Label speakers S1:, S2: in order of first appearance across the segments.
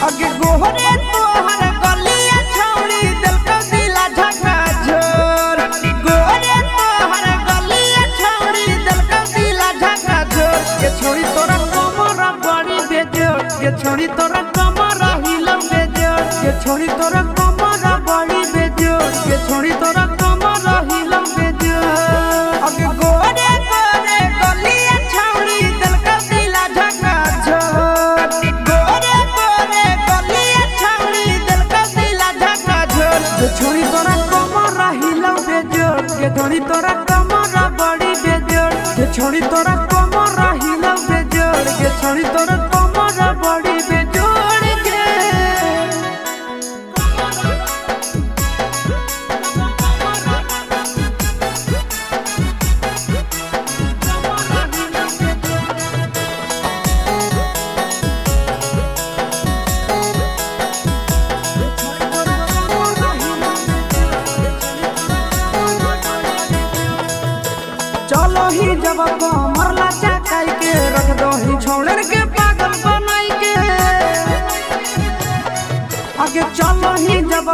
S1: अगे गोहरे तोहर गलिया छौड़ी दिल का दिला झका झोर। गोहरे तोहर गलिया छौड़ी दिल का दिला झका झोर। ये छोड़ी तोरा कमरा बड़ी बेजोर। ये छोड़ी तोरा कमरा हिलम बेजोर। ये छोड़ी तोरा कमरा बड़ी बेजोर। ये छोड़ी तोरा कमरा हिलम बेजोर। अगे गोहरे तोरे गलिया छौड़ी दिल का दिला झका झोर। गोहरे तोरे गलिया छौड़ी दिल का दिला झका झोर। ये छोड़ी तोरा कमरा हिलम बेजोर। ये छोड़ी तोरा कमरा बड़ी बेजोर। ये छोड़ी तोरा कमरा हिलम बेजोर। ये छोड़ी तोरा कमरा बड़ी बेजोर के चलो ही जब मरला चकाई के रख दो ही छोड़न के पागल बनाई के। आगे चलो ही जब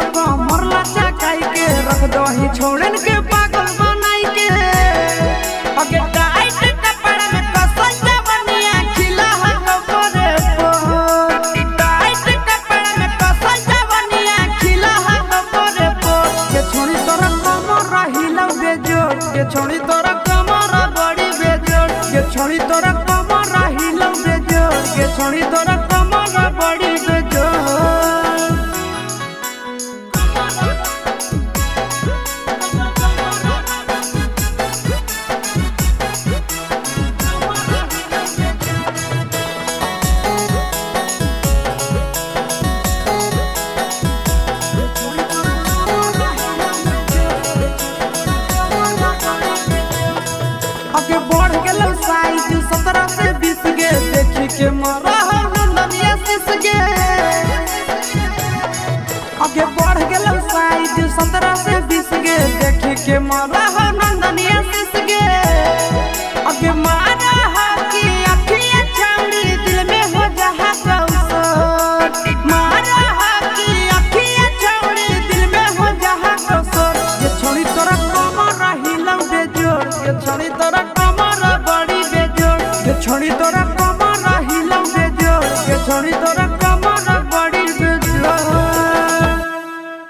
S1: मरला चकाई के रख दो ही छोड़न के पागल बनाई के। आगे टाइट कपड़ा में कसल जवनिया खिला हक करे पोर। टाइट कपड़ा में कसल जवनिया खिला हक करे पोर। ये छोड़ी तोरा कमरा हिलम बेजोर। ये छोड़ी तोरा कमरा बड़ी बेजोर। ये छोड़ी तोरा कमरा हिलम बेजोर। ये छोड़ी तोरा कमरा बड़ी बेजोर। आगे बढ़ गेल साइज 17 से 20 गे देखी के मरा नंदनिया सिस गे। आगे बढ़ गेल साइज 17 से 20 गे देखी के मरा नंदनिया सिस गे। आगे मारा हाकी अखियां छौड़ी दिल में हो जहा कौसर। मारा हाकी अखियां छौड़ी दिल में हो जहा कौसर। ये छोड़ी तोरा कमरा हिलम बेजोर। ये छोड़ी तोरा कमरा बड़ी बेजोर। ये छोड़ी तोरा कमरा हिलम बेजोर। ये छोड़ी तोरा